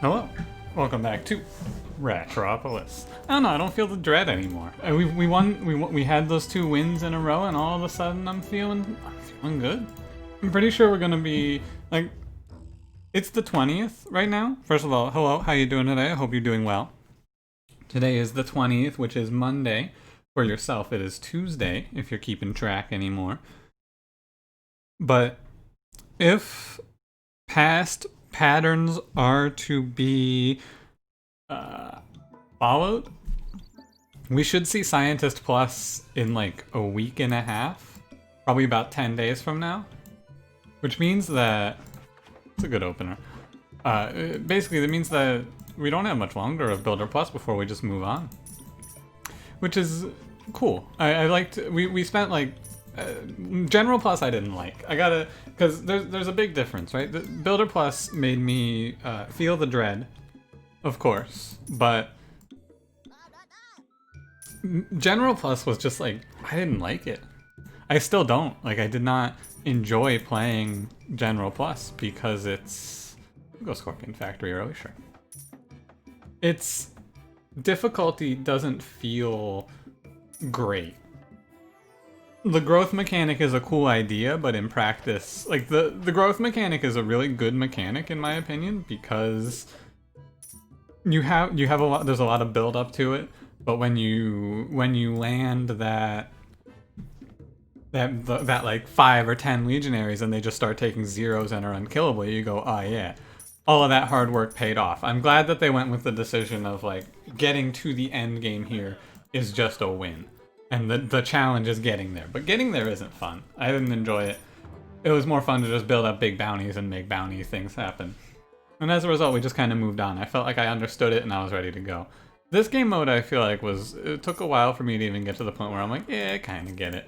Hello, welcome back to Ratropolis. I don't know, I don't feel the dread anymore. We won. We had those 2 wins in a row, and all of a sudden I'm feeling good. I'm pretty sure we're gonna be like, it's the 20th right now. First of all, hello, how you doing today? I hope you're doing well. Today is the 20th, which is Monday. For yourself, it is Tuesday if you're keeping track anymore. But if past patterns are to be followed, we should see Scientist Plus in like a week and a half, probably about 10 days from now, which means that it's a good opener. Basically, that means that we don't have much longer of Builder Plus before we just move on, which is cool. I liked, we spent like General Plus I didn't like. I gotta, because there's a big difference, right? The Builder Plus made me feel the dread, of course, but General Plus was just like, I didn't like it. I still don't. Like, I did not enjoy playing General Plus because it's... Go Scorpion Factory early, sure. Its difficulty doesn't feel great. The growth mechanic is a cool idea, but in practice, like the growth mechanic is a really good mechanic in my opinion, because you have a lot, there's a lot of build up to it, but when you land that like 5 or 10 legionaries and they just start taking zeros and are unkillable, you go, oh yeah, all of that hard work paid off. I'm glad that they went with the decision of like, getting to the end game here is just a win. And the challenge is getting there. But getting there isn't fun. I didn't enjoy it. It was more fun to just build up big bounties and make bounty things happen. And as a result, we just kind of moved on. I felt like I understood it and I was ready to go. This game mode, I feel like, it took a while for me to even get to the point where I'm like, yeah, I kind of get it.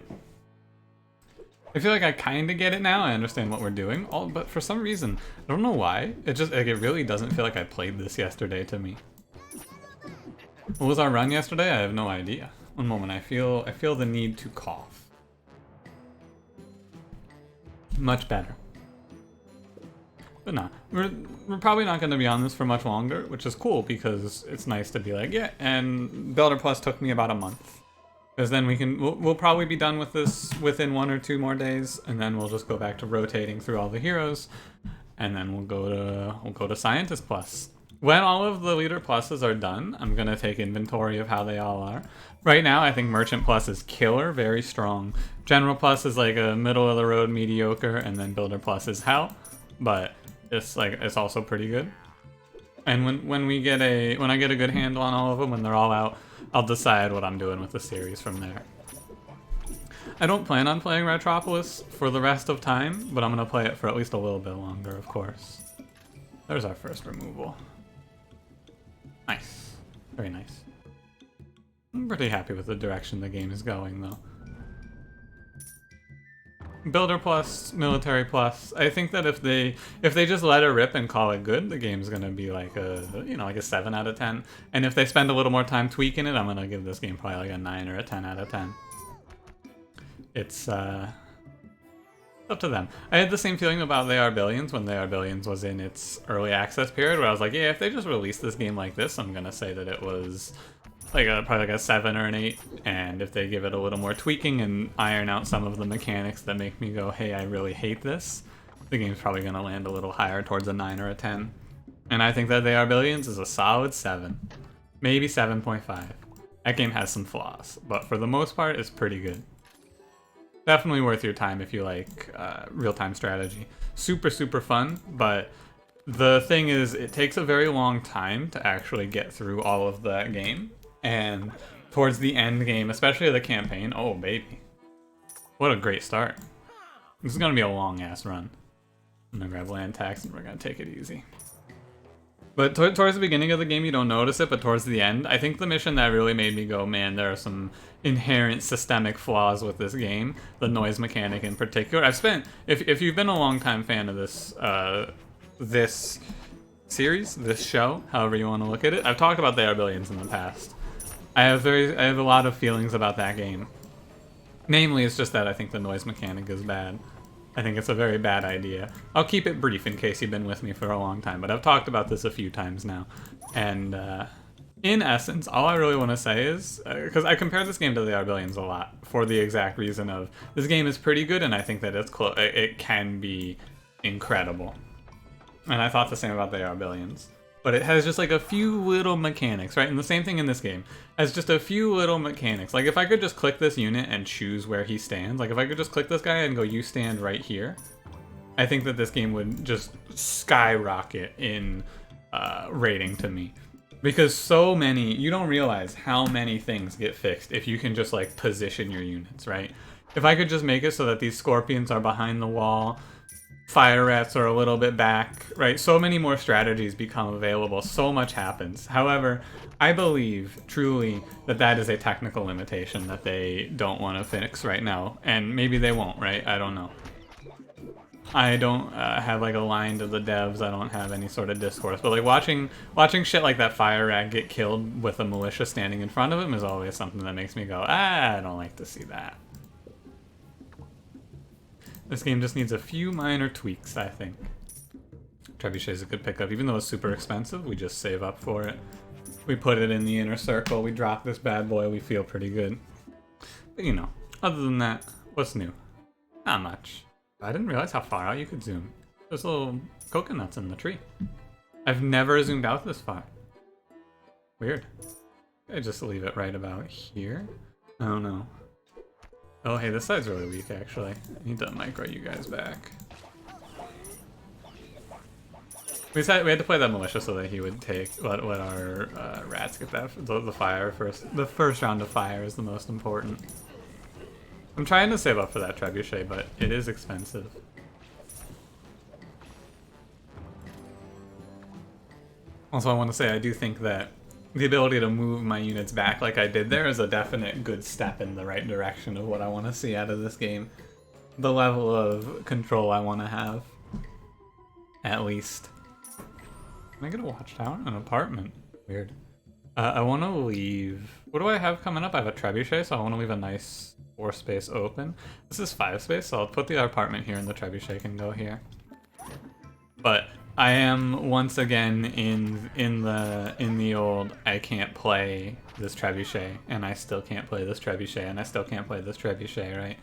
I feel like I kind of get it now. I understand what we're doing. But for some reason, I don't know why. It just, like, it really doesn't feel like I played this yesterday to me. What was our run yesterday? I have no idea. One moment, I feel the need to cough. Much better. But no, we're probably not going to be on this for much longer, which is cool because it's nice to be like, yeah, and Builder Plus took me about a month. Because then we'll probably be done with this within 1 or 2 more days, and then we'll just go back to rotating through all the heroes, and then we'll go to Scientist Plus. When all of the Leader Pluses are done, I'm going to take inventory of how they all are. Right now, I think Merchant Plus is killer, very strong. General Plus is like a middle-of-the-road mediocre, and then Builder Plus is hell. But it's also pretty good. And when I get a good handle on all of them, when they're all out, I'll decide what I'm doing with the series from there. I don't plan on playing Ratropolis for the rest of time, but I'm going to play it for at least a little bit longer, of course. There's our first removal. Nice. Very nice. I'm pretty happy with the direction the game is going, though. Builder Plus, Military Plus. I think that if they just let it rip and call it good, the game's gonna be like a 7 out of 10. And if they spend a little more time tweaking it, I'm gonna give this game probably like a 9 or a 10 out of 10. It's up to them. I had the same feeling about They Are Billions when They Are Billions was in its early access period, where I was like, yeah, if they just released this game like this, I'm gonna say that it was like probably like a 7 or an 8. And if they give it a little more tweaking and iron out some of the mechanics that make me go, hey, I really hate this, the game's probably gonna land a little higher towards a 9 or a 10. And I think that They Are Billions is a solid 7, maybe 7.5. That game has some flaws, but for the most part, it's pretty good. Definitely worth your time if you like real-time strategy. Super, super fun, but the thing is, it takes a very long time to actually get through all of that game. And towards the end game, especially the campaign, oh baby. What a great start. This is gonna be a long-ass run. I'm gonna grab land tax and we're gonna take it easy. But towards the beginning of the game, you don't notice it, but towards the end, I think the mission that really made me go, man, there are some inherent systemic flaws with this game, the noise mechanic in particular. If you've been a long-time fan of this series, this show, however you want to look at it, I've talked about They Are Billions in the past. I have a lot of feelings about that game. Namely, it's just that I think the noise mechanic is bad. I think it's a very bad idea. I'll keep it brief in case you've been with me for a long time, but I've talked about this a few times now. And in essence, all I really want to say is, because I compare this game to the Arbillions a lot, for the exact reason of, this game is pretty good, and I think that it can be incredible. And I thought the same about the Arbillions. But it has just like a few little mechanics, right? And the same thing in this game. Has just a few little mechanics. Like if I could just click this unit and choose where he stands, like if I could just click this guy and go, you stand right here, I think that this game would just skyrocket in rating to me. Because so many, you don't realize how many things get fixed if you can just like position your units, right? If I could just make it so that these scorpions are behind the wall, fire rats are a little bit back, right? So many more strategies become available. So much happens. However, I believe truly that that is a technical limitation that they don't want to fix right now. And maybe they won't, right? I don't know. I don't have like a line to the devs. I don't have any sort of discourse. But like watching shit like that fire rat get killed with a militia standing in front of him is always something that makes me go, I don't like to see that. This game just needs a few minor tweaks, I think. Trebuchet is a good pickup. Even though it's super expensive, we just save up for it. We put it in the inner circle, we drop this bad boy, we feel pretty good. But you know, other than that, what's new? Not much. I didn't realize how far out you could zoom. There's little coconuts in the tree. I've never zoomed out this far. Weird. I just leave it right about here. I don't know. Oh, hey, this side's really weak, actually. I need to micro you guys back. We had to play that militia so that he would let our rats get the fire first. The first round of fire is the most important. I'm trying to save up for that trebuchet, but it is expensive. Also, I want to say I do think that the ability to move my units back like I did there is a definite good step in the right direction of what I want to see out of this game. The level of control I want to have. At least. Can I get a watchtower? An apartment. Weird. I want to leave... What do I have coming up? I have a trebuchet, so I want to leave a nice 4 space open. This is 5 space, so I'll put the apartment here and the trebuchet can go here. But I am once again in the old I can't play this trebuchet, and I still can't play this trebuchet, and I still can't play this trebuchet, right?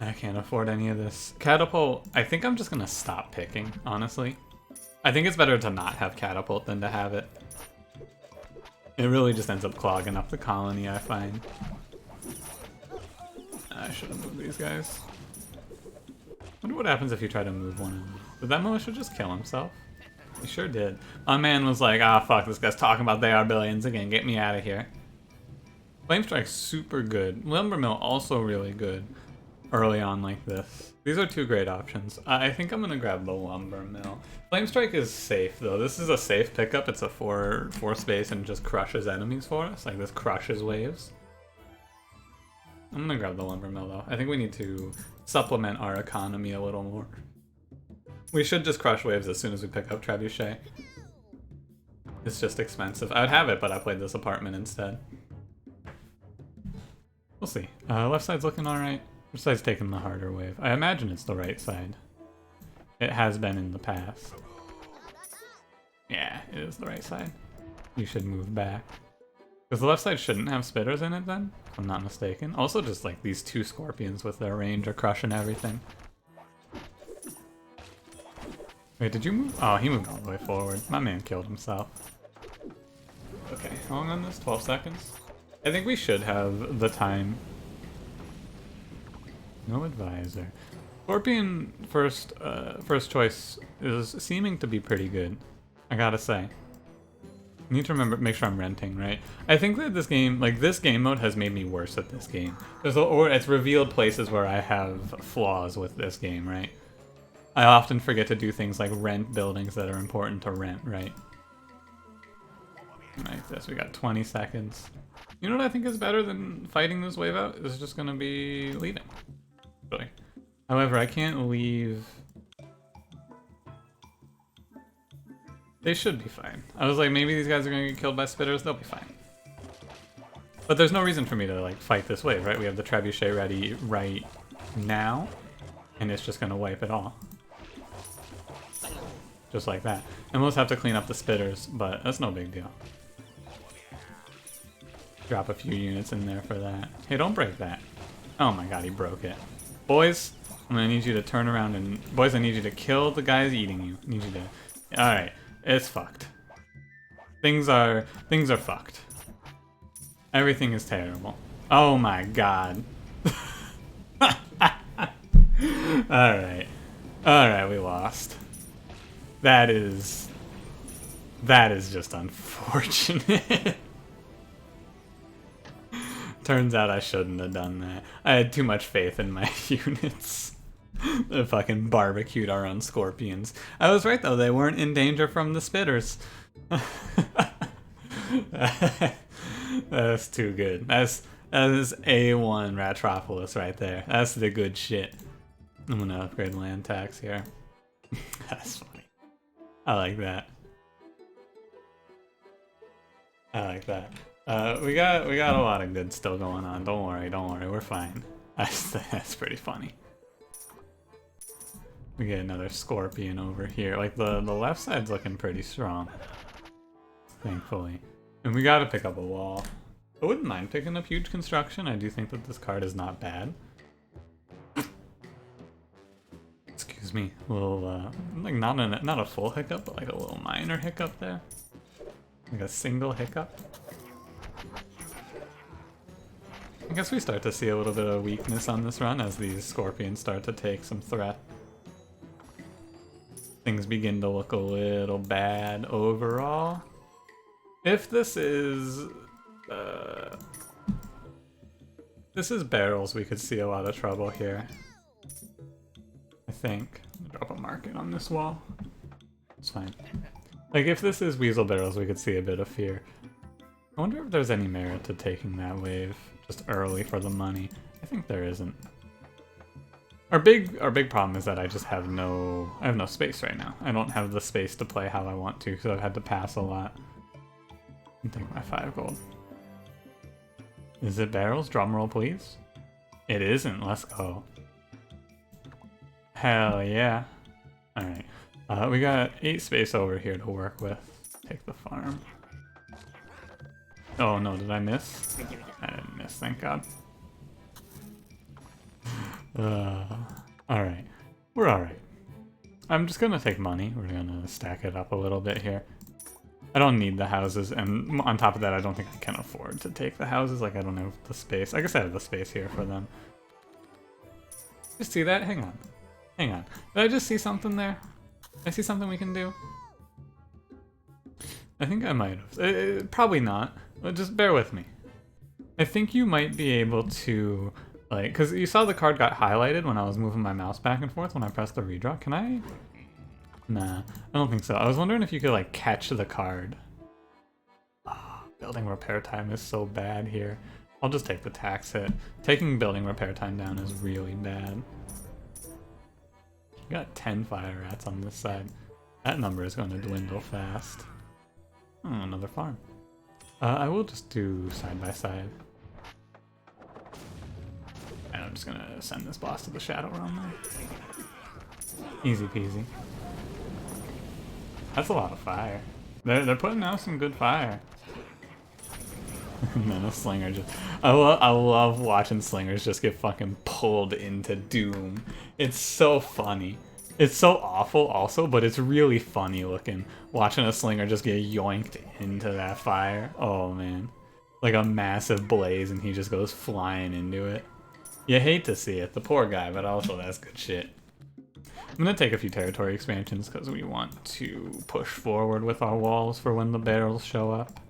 I can't afford any of this. Catapult, I think I'm just gonna stop picking, honestly. I think it's better to not have catapult than to have it. It really just ends up clogging up the colony, I find. I should have moved these guys. Wonder what happens if you try to move one of them. Did that militia just kill himself? He sure did. My man was like, ah, fuck, this guy's talking about they are billions again, get me out of here. Flame Strike's super good. Lumber Mill also really good early on like this. These are 2 great options. I think I'm gonna grab the Lumber Mill. Flame Strike is safe though. This is a safe pickup. It's a 4 space and just crushes enemies for us. Like this crushes waves. I'm gonna grab the Lumber Mill though. I think we need to supplement our economy a little more. We should just crush waves as soon as we pick up Trebuchet. It's just expensive. I would have it, but I played this apartment instead. We'll see. Left side's looking alright. Which side's taking the harder wave? I imagine it's the right side. It has been in the past. Yeah, it is the right side. You should move back. Because the left side shouldn't have spitters in it then, if I'm not mistaken. Also just like these 2 scorpions with their range are crushing everything. Wait, did you move? Oh, he moved all the way forward. My man killed himself. Okay, how long on this? 12 seconds? I think we should have the time. No advisor. Scorpion first choice is seeming to be pretty good, I gotta say. I need to make sure I'm renting, right? I think that this game mode has made me worse at this game. Or it's revealed places where I have flaws with this game, right? I often forget to do things like rent buildings that are important to rent, right? Like this, we got 20 seconds. You know what I think is better than fighting this wave out? Is just gonna be leaving. Really. However, I can't leave. They should be fine. I was like, maybe these guys are gonna get killed by spitters, they'll be fine. But there's no reason for me to like fight this wave, right? We have the trebuchet ready right now. and it's just gonna wipe it all. Just like that. And we'll just have to clean up the spitters, but that's no big deal. Drop a few units in there for that. Hey, don't break that. Oh my god, he broke it. Boys, I'm gonna need you to turn around and... Boys, I need you to kill the guys eating you. I need you to... Alright, it's fucked. Things are fucked. Everything is terrible. Oh my god. Alright. Alright, we lost. That is just unfortunate. Turns out I shouldn't have done that. I had too much faith in my units. They fucking barbecued our own scorpions. I was right though, they weren't in danger from the spitters. That's too good. That is A1 Ratropolis right there. That's the good shit. I'm gonna upgrade land tax here. That's funny. I like that. I like that. We got a lot of good still going on. Don't worry, we're fine. That's pretty funny. We get another scorpion over here. Like the left side's looking pretty strong. Thankfully. And we gotta pick up a wall. I wouldn't mind picking up huge construction. I do think that this card is not bad. Excuse me, a little like not a full hiccup, but like a little minor hiccup there. Like a single hiccup. I guess we start to see a little bit of weakness on this run as these scorpions start to take some threat. Things begin to look a little bad overall. If this is barrels, we could see a lot of trouble here. I think. Drop a market on this wall. It's fine. Like, if this is weasel barrels, we could see a bit of fear. I wonder if there's any merit to taking that wave just early for the money. I think there isn't. Our big problem is that I just have no space right now. I don't have the space to play how I want to, so I've had to pass a lot. And take my 5 gold. Is it barrels? Drumroll, please. It isn't. Let's go. Hell yeah. Alright. We got 8 space over here to work with. Take the farm. Oh no, did I miss? I didn't miss, thank god. Alright. We're alright. I'm just gonna take money. We're gonna stack it up a little bit here. I don't need the houses, and on top of that, I don't think I can afford to take the houses. Like, I don't have the space. I guess I have the space here for them. Just see that? Hang on. Hang on. Did I just see something there? Did I see something we can do? I think I might have. Probably not, but just bear with me. I think you might be able to, like, because you saw the card got highlighted when I was moving my mouse back and forth when I pressed the redraw. Can I? Nah, I don't think so. I was wondering if you could, like, catch the card. Oh, building repair time is so bad here. I'll just take the tax hit. Taking building repair time down is really bad. You got 10 fire rats on this side. That number is going to dwindle fast. Oh, another farm. I will just do side by side. And I'm just going to send this boss to the Shadow Realm there. Easy peasy. That's a lot of fire. They're putting out some good fire. And then a slinger just... I love watching slingers just get fucking pulled into doom. It's so funny. It's so awful also, but it's really funny looking. Watching a slinger just get yoinked into that fire. Oh man. Like a massive blaze and he just goes flying into it. You hate to see it, the poor guy, but also that's good shit. I'm gonna take a few territory expansions because we want to push forward with our walls for when the barrels show up.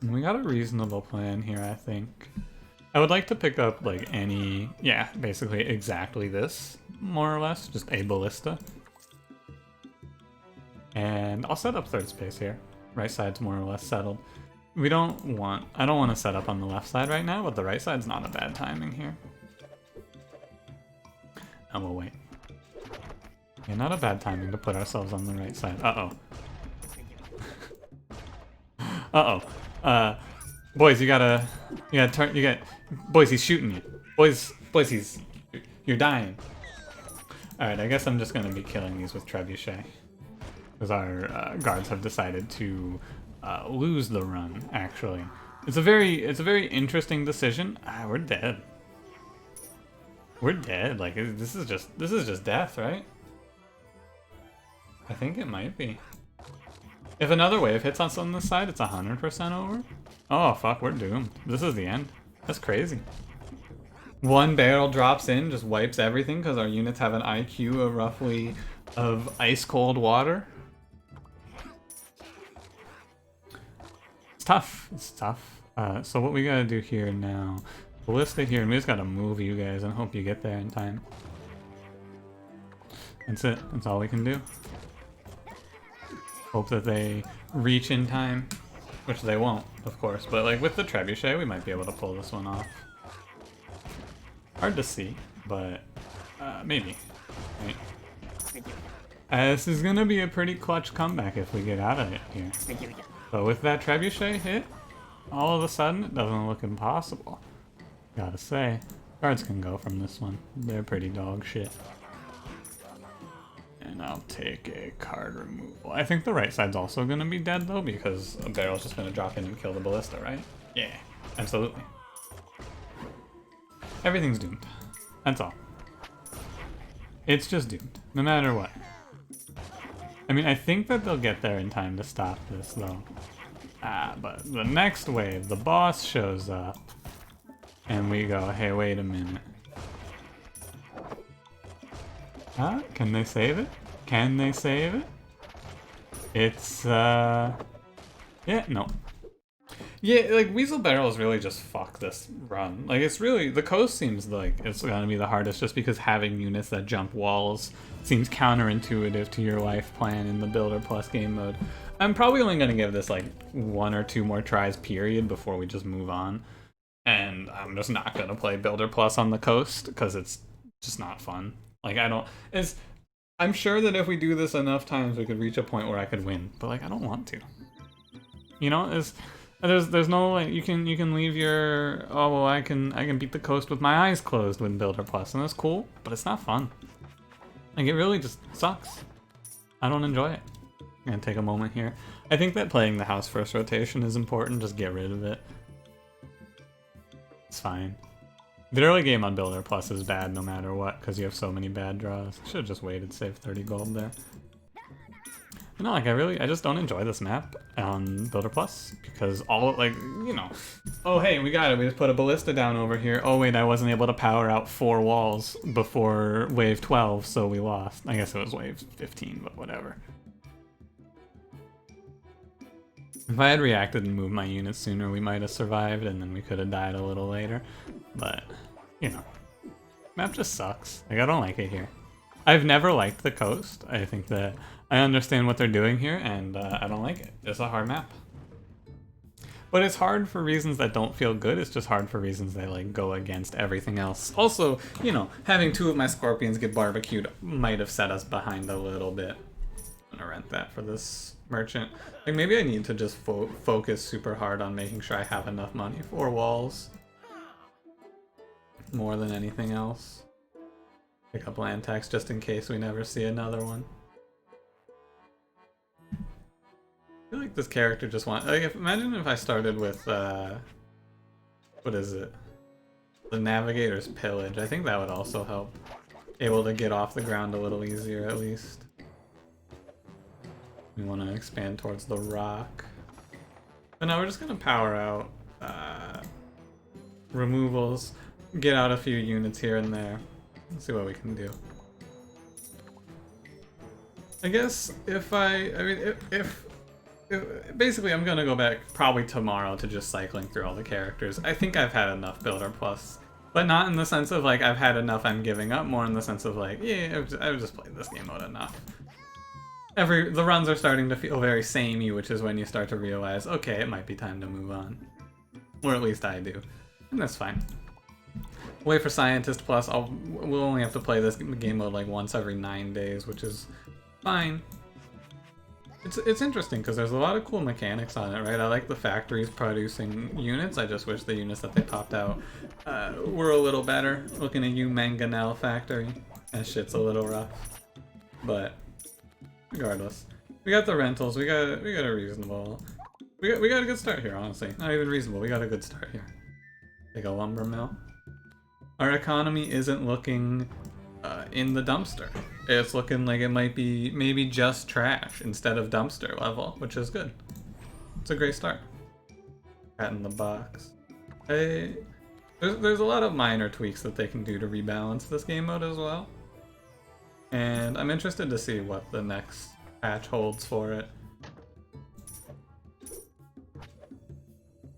And we got a reasonable plan here, I think. I would like to pick up like any, yeah, basically exactly this, more or less, just a ballista. And I'll set up third space here. Right side's more or less settled. I don't want to set up on the left side right now, but the right side's not a bad timing here. And we'll wait. Yeah, not a bad timing to put ourselves on the right side. Uh-oh. Uh-oh. Boys, you gotta turn, boys, he's shooting you. Boys, you You're dying. Alright, I guess I'm just gonna be killing these with Trebuchet. Because our guards have decided to lose the run, actually. It's a very interesting decision. Ah, we're dead. We're dead. Like, this is just death, right? I think it might be. If another wave hits us on this side, it's 100% over. Oh, fuck, we're doomed. This is the end. That's crazy. One barrel drops in, just wipes everything because our units have an IQ of roughly of ice cold water. It's tough. It's tough. So what we gotta do here now, ballista here, and we just gotta move you guys and hope you get there in time. That's it. That's all we can do. Hope that they reach in time, which they won't, of course. But like with the trebuchet, we might be able to pull this one off. Hard to see, but maybe. Right. This is gonna be a pretty clutch comeback if we get out of it here. But with that trebuchet hit, all of a sudden it doesn't look impossible. Gotta say, guards can go from this one. They're pretty dog shit. And I'll take a card removal. I think the right side's also gonna be dead though, because a barrel's just gonna drop in and kill the ballista, right? Yeah, absolutely. Everything's doomed. That's all. It's just doomed, no matter what. I mean, I think that they'll get there in time to stop this though. But the next wave, the boss shows up, and we go, hey, wait a minute. Can they save it? Can they save it? It's, yeah, no. Yeah, like, Weasel Barrels really just fuck this run. Like, it's really, the coast seems like it's gonna be the hardest just because having units that jump walls seems counterintuitive to your life plan in the Builder Plus game mode. I'm probably only gonna give this, like, 1 or 2 more tries, period, before we just move on. And I'm just not gonna play Builder Plus on the coast, because it's just not fun. Like, I'm sure that if we do this enough times, we could reach a point where I could win, but like, I don't want to. You know, there's no, like, you can leave your, oh well, I can beat the coast with my eyes closed with Builder Plus, and that's cool, but it's not fun. Like, it really just sucks. I don't enjoy it. I'm gonna take a moment here. I think that playing the house first rotation is important. Just get rid of it. It's fine. The early game on Builder Plus is bad no matter what, because you have so many bad draws. Should have just waited, saved 30 gold there. But no, like, I just don't enjoy this map on Builder Plus, because all, like, you know, oh hey, we got it, we just put a ballista down over here. Oh wait, I wasn't able to power out 4 walls before wave 12, so we lost. I guess it was wave 15, but whatever. If I had reacted and moved my units sooner, we might have survived, and then we could have died a little later. But, you know, map just sucks. Like, I don't like it here. I've never liked the coast. I think that I understand what they're doing here, and I don't like it. It's a hard map. But it's hard for reasons that don't feel good. It's just hard for reasons that, like, go against everything else. Also, you know, having 2 of my scorpions get barbecued might have set us behind a little bit. I'm gonna rent that for this merchant. Like, maybe I need to just focus super hard on making sure I have enough money for walls. More than anything else. Pick up land tax just in case we never see another one. I feel like this character just wants, like, imagine if I started with, what is it? The Navigator's Pillage. I think that would also help. Able to get off the ground a little easier at least. We want to expand towards the rock. But now we're just going to power out removals, get out a few units here and there. Let's see what we can do. I guess if if basically I'm going to go back probably tomorrow to just cycling through all the characters. I think I've had enough Builder Plus. But not in the sense of like I've had enough I'm giving up, more in the sense of like, yeah, I've just played this game mode enough. The runs are starting to feel very samey, which is when you start to realize, okay, it might be time to move on. Or at least I do. And that's fine. Wait for Scientist Plus, we'll only have to play this game mode like once every 9 days, which is fine. It's interesting because there's a lot of cool mechanics on it, right? I like the factories producing units. I just wish the units that they popped out were a little better. Looking at you, Mangonel Factory. That shit's a little rough. But regardless, we got the rentals. We got a reasonable. We got a good start here, honestly. Not even reasonable. We got a good start here. Like a lumber mill. Our economy isn't looking in the dumpster. It's looking like it might be maybe just trash instead of dumpster level, which is good. It's a great start. Cat in the box. There's a lot of minor tweaks that they can do to rebalance this game mode as well. And I'm interested to see what the next patch holds for it.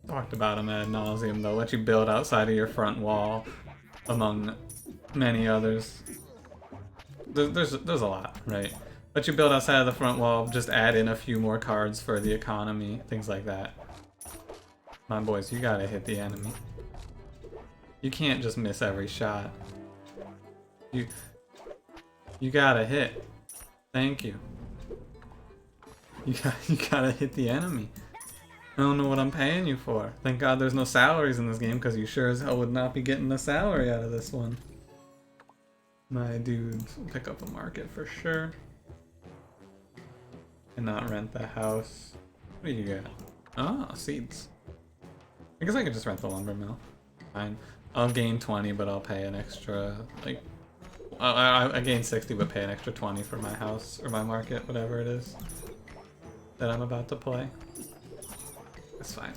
Talked about them ad nauseum. They'll let you build outside of your front wall, among many others. There's a lot, right? Let you build outside of the front wall, just add in a few more cards for the economy, things like that. My boys, you gotta hit the enemy. You can't just miss every shot. You gotta hit. Thank you. You gotta hit the enemy. I don't know what I'm paying you for. Thank God there's no salaries in this game, because you sure as hell would not be getting a salary out of this one. My dudes will pick up a market for sure. And not rent the house. What do you get? Oh, seeds. I guess I could just rent the lumber mill. Fine. I'll gain 20, but I'll pay an extra, like... I gain 60, but pay an extra 20 for my house, or my market, whatever it is that I'm about to play. That's fine.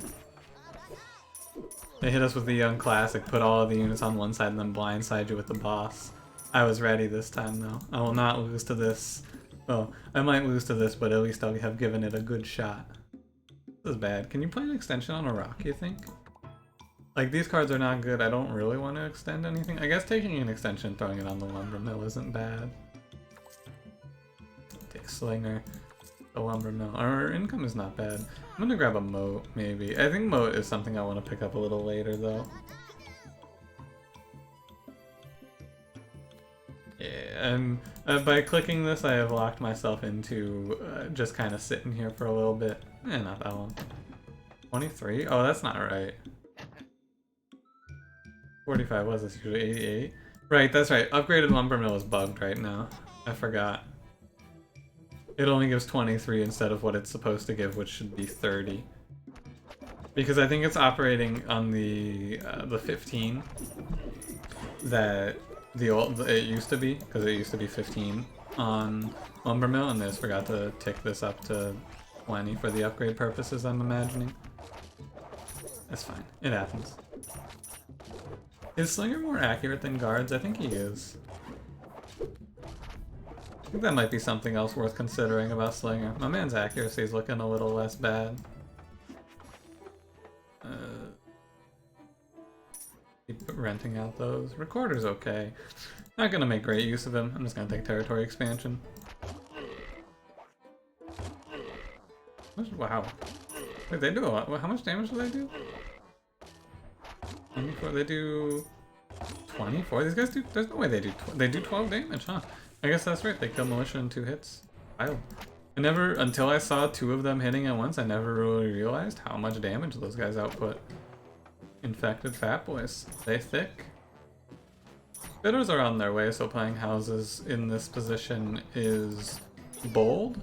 They hit us with the young classic, put all of the units on one side and then blindside you with the boss. I was ready this time though. I will not lose to this. Well, I might lose to this, but at least I'll have given it a good shot. This is bad. Can you play an extension on a rock, you think? Like, these cards are not good. I don't really want to extend anything. I guess taking an extension and throwing it on the lumber mill isn't bad. Take Slinger, the lumber mill. Our income is not bad. I'm gonna grab a moat, maybe. I think moat is something I want to pick up a little later, though. Yeah, and by clicking this, I have locked myself into just kind of sitting here for a little bit. Not that long. 23? Oh, that's not right. 45 was this usually 88? Right, that's right. Upgraded lumber mill is bugged right now. I forgot. It only gives 23 instead of what it's supposed to give, which should be 30. Because I think it's operating on the 15 that it used to be, because it used to be 15 on lumber mill, and they just forgot to tick this up to 20 for the upgrade purposes, I'm imagining. That's fine. It happens. Is Slinger more accurate than guards? I think he is. I think that might be something else worth considering about Slinger. My man's accuracy is looking a little less bad. Keep renting out those. Recorder's okay. Not gonna make great use of him. I'm just gonna take territory expansion. Wow. Wait, they do a lot. How much damage do they do? 24. They do 24. These guys do. There's no way they do. They do 12 damage, huh? I guess that's right. They kill militia in 2 hits. Wild. I never, until I saw 2 of them hitting at once, I never really realized how much damage those guys output. Infected fat boys. They thick. Bidders are on their way, so playing houses in this position is bold.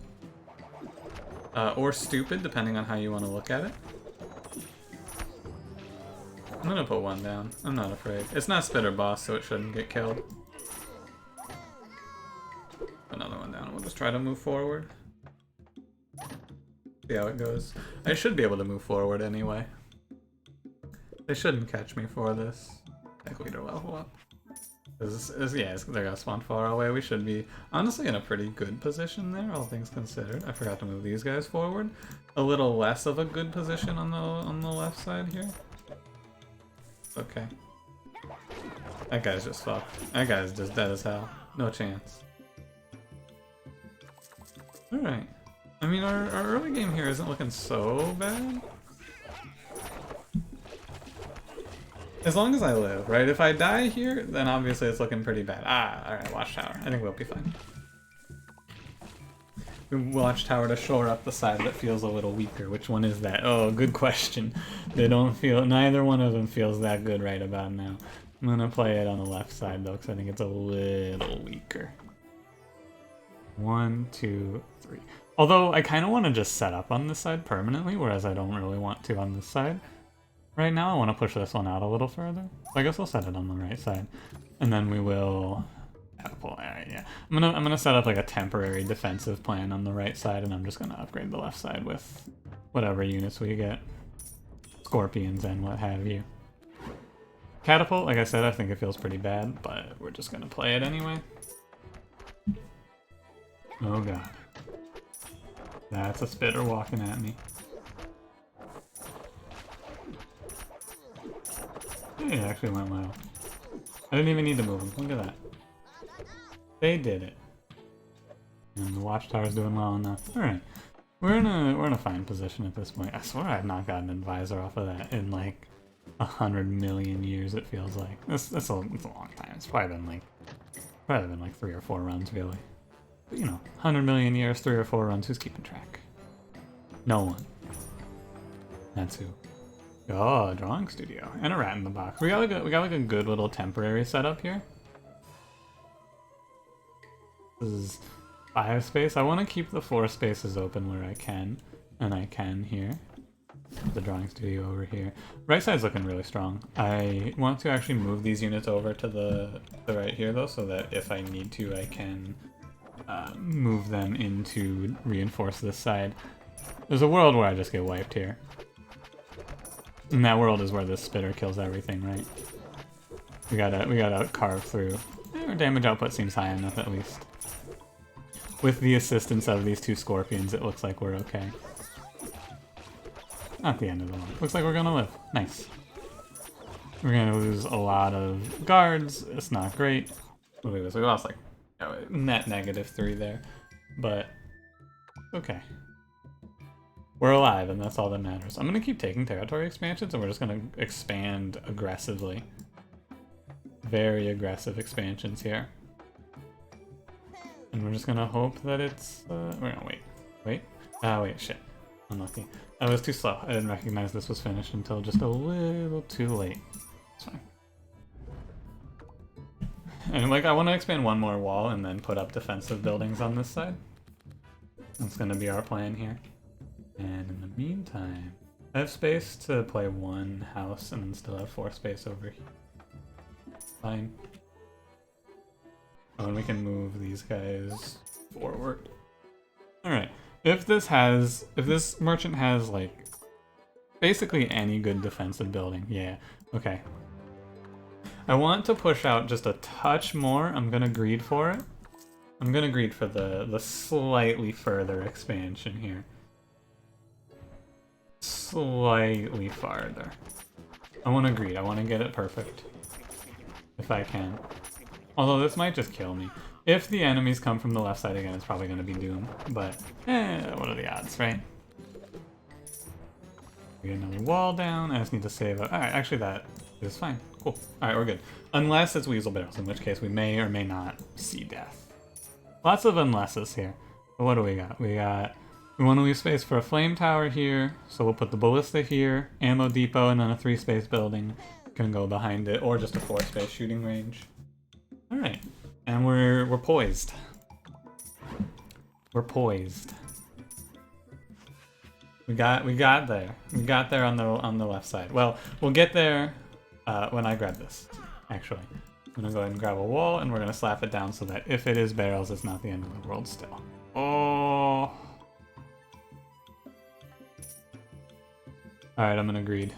Or stupid, depending on how you want to look at it. I'm gonna put 1 down. I'm not afraid. It's not Spitter Boss, so it shouldn't get killed. Another 1 down. We'll just try to move forward. See how it goes. I should be able to move forward anyway. They shouldn't catch me for this. Tech leader level up. Yeah, they're gonna spawn far away. We should be honestly in a pretty good position there, all things considered. I forgot to move these guys forward. A little less of a good position on the left side here. Okay. That guy's just fucked. That guy's just dead as hell. No chance. Alright. I mean, our early game here isn't looking so bad. As long as I live, right? If I die here, then obviously it's looking pretty bad. Ah, alright, watchtower. I think we'll be fine. watchtower to shore up the side that feels a little weaker. Which one is that? Oh, good question. They don't feel... Neither one of them feels that good right about now. I'm gonna play it on the left side though, because I think it's a little weaker. 1, 2, 3. Although I kind of want to just set up on this side permanently, whereas I don't really want to on this side. Right now I want to push this one out a little further. So I guess I'll set it on the right side. And then we will... yeah. I'm gonna set up like a temporary defensive plan on the right side, and I'm just gonna upgrade the left side with whatever units we get. Scorpions and what have you. Catapult, like I said, I think it feels pretty bad, but we're just gonna play it anyway. Oh god. That's a spitter walking at me. It actually went well. I didn't even need to move them. Look at that. They did it. And the watchtower's doing well enough. Alright. We're in a fine position at this point. I swear I've not gotten an advisor off of that in like 100 million years, it feels like. It's a long time. It's probably been like 3 or 4 runs really. But you know, 100 million years, 3 or 4 runs, who's keeping track? No one. That's who. Oh, drawing studio. And a rat in the box. We got like a good little temporary setup here. This is 5 space. I want to keep the 4 spaces open where I can. And I can here. The drawing studio over here. Right side's looking really strong. I want to actually move these units over to the right here though, so that if I need to, I can move them in to reinforce this side. There's a world where I just get wiped here. And that world is where this spitter kills everything, right? We gotta carve through. Our damage output seems high enough at least. With the assistance of these 2 scorpions, it looks like we're okay. Not the end of the line. Looks like we're gonna live. Nice. We're gonna lose a lot of guards. It's not great. We lost like net -3 there, but okay. We're alive, and that's all that matters. I'm gonna keep taking territory expansions, and we're just gonna expand aggressively. Very aggressive expansions here. And we're just gonna hope that it's... we're gonna wait. Wait? Wait, shit. Unlucky. I was too slow. I didn't recognize this was finished until just a little too late. It's fine. And like, I want to expand one more wall and then put up defensive buildings on this side. That's gonna be our plan here. And in the meantime, I have space to play 1 house and then still have 4 space over here. Fine. Oh, and we can move these guys forward. Alright. If this merchant has like basically any good defensive building, yeah, okay. I want to push out just a touch more. I'm gonna greed for it. I'm gonna greed for the slightly further expansion here. Slightly farther. I want to greed. I want to get it perfect. If I can. Although this might just kill me. If the enemies come from the left side again, it's probably going to be doom. But, what are the odds, right? We get another wall down. I just need to save up. Alright, actually that is fine. Cool. Alright, we're good. Unless it's Weasel Barrels, in which case we may or may not see death. Lots of unlesses here. But what do we got? We want to leave space for a flame tower here, so we'll put the ballista here, ammo depot, and then a 3-space building can go behind it, or just a 4-space shooting range. Alright. And we're poised. We're poised. We got there. We got there on the left side. Well, we'll get there when I grab this, actually. I'm gonna go ahead and grab a wall, and we're gonna slap it down so that if it is barrels, it's not the end of the world still. Oh. Alright, I'm gonna greed.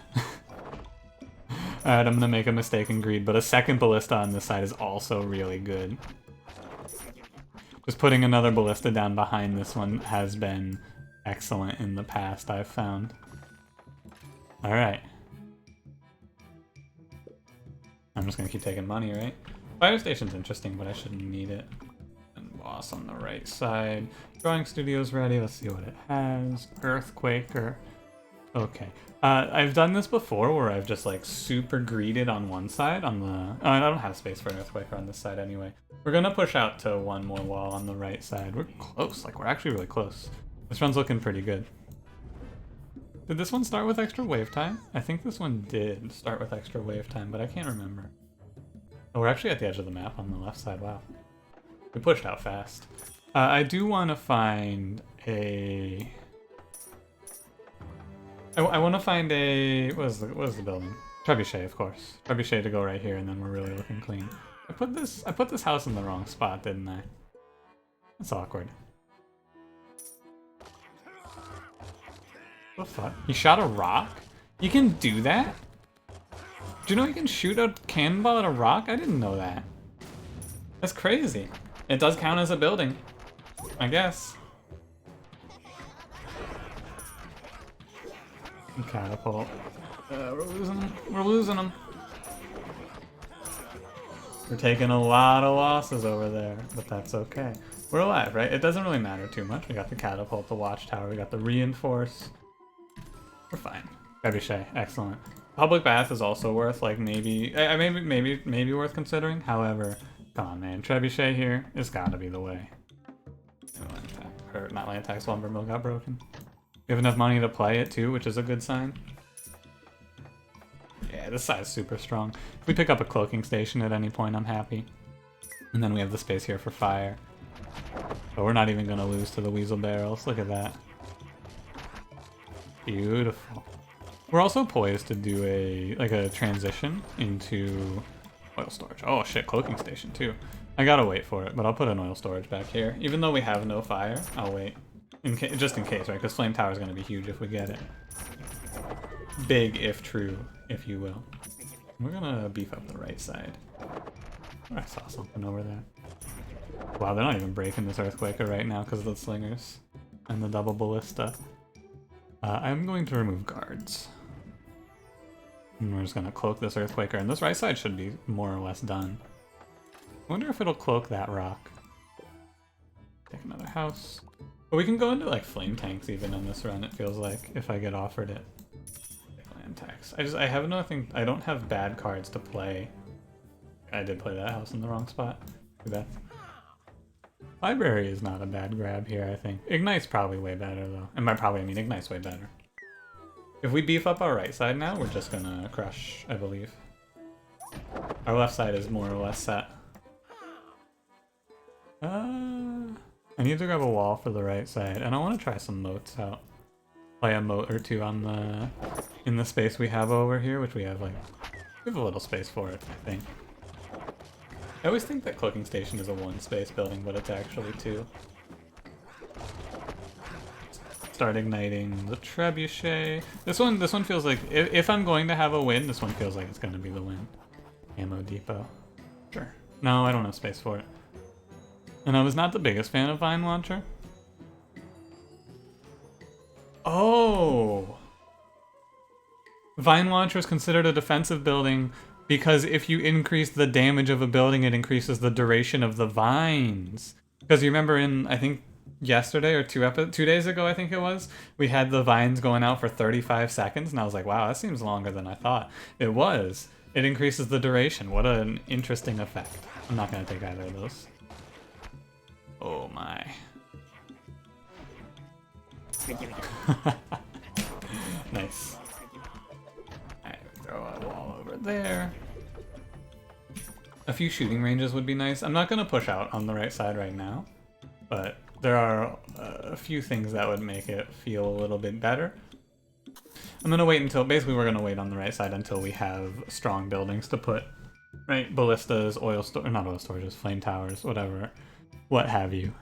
Alright, I'm gonna make a mistake and greed, but a second ballista on this side is also really good. Just putting another ballista down behind this one has been excellent in the past, I've found. Alright. I'm just gonna keep taking money, right? Fire station's interesting, but I shouldn't need it. And boss on the right side. Drawing studio's ready, let's see what it has. Earthquaker. Okay. I've done this before where I've just like super greeded on one side on the... Oh, I don't have space for an Earthquaker on this side anyway. We're gonna push out to one more wall on the right side. We're close, like we're actually really close. This run's looking pretty good. Did this one start with extra wave time? I think this one did start with extra wave time, but I can't remember. Oh, we're actually at the edge of the map on the left side, wow. We pushed out fast. I do want to find a... I want to find a... What is the building? Trebuchet, of course. Trebuchet to go right here, and then we're really looking clean. I put this house in the wrong spot, didn't I? That's awkward. What the fuck? He shot a rock? You can do that? Do you know you can shoot a cannonball at a rock? I didn't know that. That's crazy. It does count as a building, I guess. Catapult. We're losing them. We're losing them. We're taking a lot of losses over there, but that's okay. We're alive, right? It doesn't really matter too much. We got the catapult, the watchtower, we got the reinforce. We're fine. Trebuchet, excellent. Public bath is also worth like maybe worth considering. However, come on, man, Trebuchet here is gotta be the way. Or not land tax. Lumber mill got broken. We have enough money to play it too, which is a good sign. Yeah, this side's super strong. If we pick up a cloaking station at any point, I'm happy. And then we have the space here for fire. But we're not even gonna lose to the weasel barrels. Look at that. Beautiful. We're also poised to do a transition into oil storage. Oh shit, cloaking station too. I gotta wait for it, but I'll put an oil storage back here. Even though we have no fire, I'll wait. Just in case, right? Because flame tower is gonna be huge if we get it. Big if true, if you will. We're gonna beef up the right side. Oh, I saw something over there. Wow, they're not even breaking this Earthquaker right now because of the slingers and the double ballista. I'm going to remove guards. And we're just gonna cloak this Earthquaker, and this right side should be more or less done. I wonder if it'll cloak that rock. Take another house. But we can go into like flame tanks even in this run, it feels like, if I get offered it. Land tax. I have nothing. I don't have bad cards to play. I did play that house in the wrong spot. Too bad. Library is not a bad grab here, I think. Ignite's probably way better though. And by probably I mean Ignite's way better. If we beef up our right side now, we're just gonna crush, I believe. Our left side is more or less set. I need to grab a wall for the right side, and I want to try some moats out. Play a moat or two on in the space we have over here, which we have like, we have a little space for it, I think. I always think that cloaking station is a one space building, but it's actually two. Start igniting the trebuchet. This one feels like, if I'm going to have a win, this one feels like it's going to be the win. Ammo depot. Sure. No, I don't have space for it. And I was not the biggest fan of Vine Launcher. Oh! Vine Launcher is considered a defensive building because if you increase the damage of a building, it increases the duration of the vines. Because you remember in, I think, yesterday or 2 days ago, I think it was, we had the vines going out for 35 seconds, and I was like, wow, that seems longer than I thought. It was. It increases the duration. What an interesting effect. I'm not going to take either of those. Oh my. Nice. Alright, throw a wall over there. A few shooting ranges would be nice. I'm not going to push out on the right side right now, but there are a few things that would make it feel a little bit better. I'm going to wait until, basically we're going to wait on the right side until we have strong buildings to put, right? Ballistas, not oil storages, flame towers, whatever. What have you.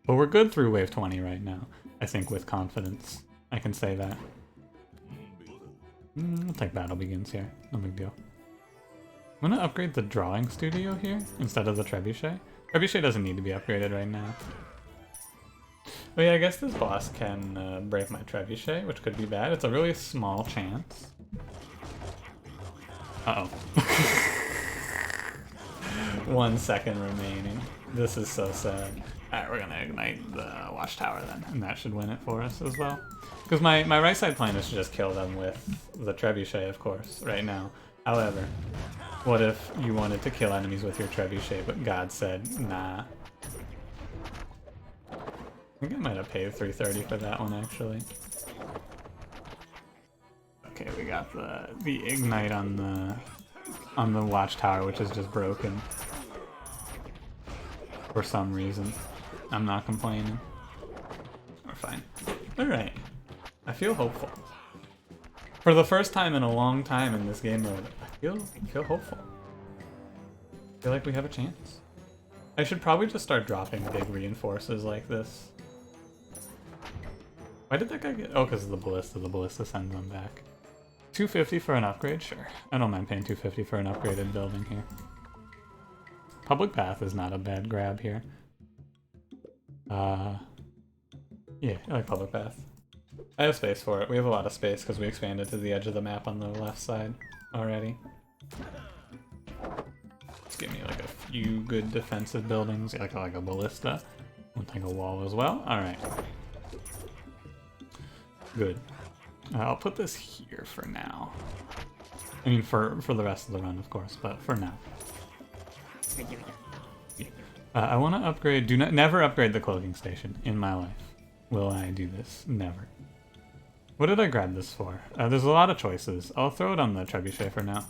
But we're good through wave 20 right now. I think with confidence. I can say that. I'll take battle begins here. No big deal. I'm gonna upgrade the drawing studio here instead of the trebuchet. Trebuchet doesn't need to be upgraded right now. But yeah, I guess this boss can break my trebuchet, which could be bad. It's a really small chance. Uh-oh. 1 second remaining. This is so sad. Alright, we're gonna ignite the watchtower then, and that should win it for us as well. Because my right side plan is to just kill them with the trebuchet, of course, right now. However, what if you wanted to kill enemies with your trebuchet, but God said, nah. I think I might have paid 330 for that one, actually. Okay, we got the ignite on the watchtower, which is just broken. For some reason. I'm not complaining. We're fine. Alright. I feel hopeful. For the first time in a long time in this game mode, I feel hopeful. I feel like we have a chance. I should probably just start dropping big reinforces like this. Why did that guy get... Oh, because of the ballista. The ballista sends them back. 250 for an upgrade? Sure. I don't mind paying 250 for an upgraded building here. Public path is not a bad grab here. Yeah, I like public path. I have space for it. We have a lot of space because we expanded to the edge of the map on the left side already. Just give me like a few good defensive buildings, like a ballista. We'll take a wall as well. Alright. Good. I'll put this here for now. I mean, for the rest of the run, of course, but for now. I want to upgrade... Never upgrade the cloaking station in my life. Will I do this? Never. What did I grab this for? There's a lot of choices. I'll throw it on the trebuchet for now.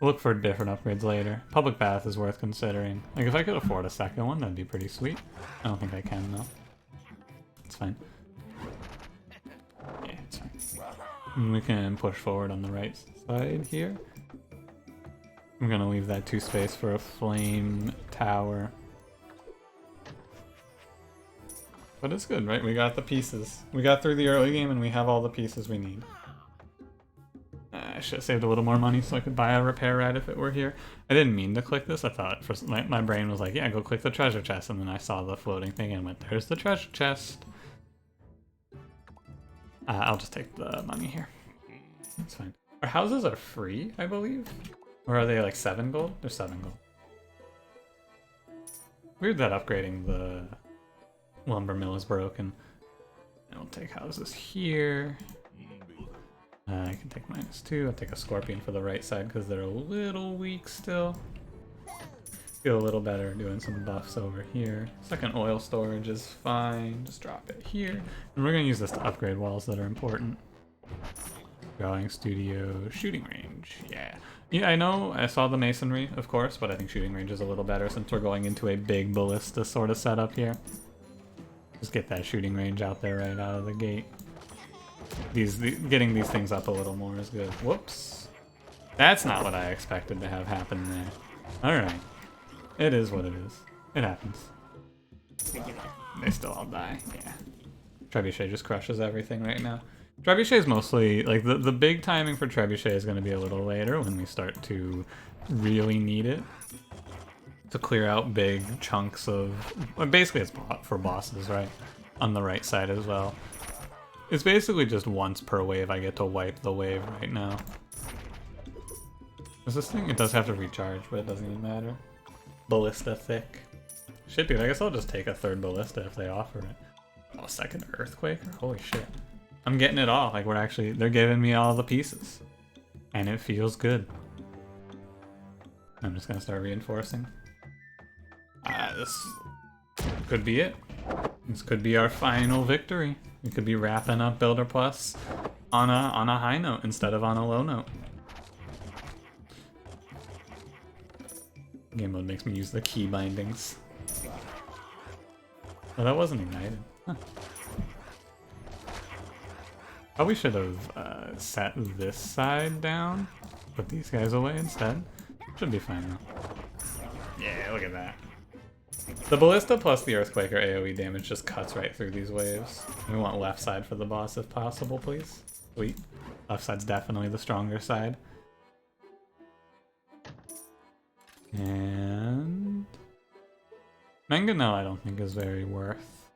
Look for different upgrades later. Public path is worth considering. Like, if I could afford a second one, that'd be pretty sweet. I don't think I can, though. It's fine. Yeah, it's fine. And we can push forward on the right side here. I'm gonna leave that 2 space for a flame tower. But it's good, right? We got the pieces. We got through the early game and we have all the pieces we need. I should have saved a little more money so I could buy a repair rat if it were here. I didn't mean to click this. I thought my brain was like, yeah, go click the treasure chest. And then I saw the floating thing and went, there's the treasure chest. I'll just take the money here. It's fine. Our houses are free, I believe. Or are they like 7 gold? They're 7 gold. Weird that upgrading the lumber mill is broken. And we'll take houses here. I can take -2. I'll take a scorpion for the right side because they're a little weak still. Feel a little better doing some buffs over here. Second oil storage is fine. Just drop it here. And we're going to use this to upgrade walls that are important. Drawing studio, shooting range. Yeah. Yeah, I know I saw the masonry, of course, but I think shooting range is a little better since we're going into a big ballista sort of setup here. Just get that shooting range out there right out of the gate. Getting these things up a little more is good. Whoops. That's not what I expected to have happen there. Alright. It is what it is. It happens. They still all die. Yeah. Trebuchet just crushes everything right now. Trebuchet is mostly, like, the big timing for Trebuchet is going to be a little later when we start to really need it. To clear out big chunks of... Well, basically it's for bosses, right? On the right side as well. It's basically just once per wave I get to wipe the wave right now. Is this thing? It does have to recharge, but it doesn't even matter. Ballista thick. Shit, dude, I guess I'll just take a 3rd ballista if they offer it. Oh, 2nd earthquaker? Holy shit. I'm getting it all. Like, they're giving me all the pieces. And it feels good. I'm just gonna start reinforcing. This could be it. This could be our final victory. We could be wrapping up Builder Plus on a high note instead of on a low note. Game mode makes me use the key bindings. Oh, that wasn't ignited. Huh. Probably should have set this side down. Put these guys away instead. Should be fine though. Yeah, look at that. The ballista plus the earthquaker AoE damage just cuts right through these waves. We want left side for the boss if possible, please. Sweet. Left side's definitely the stronger side. And... Mangonel I don't think is very worth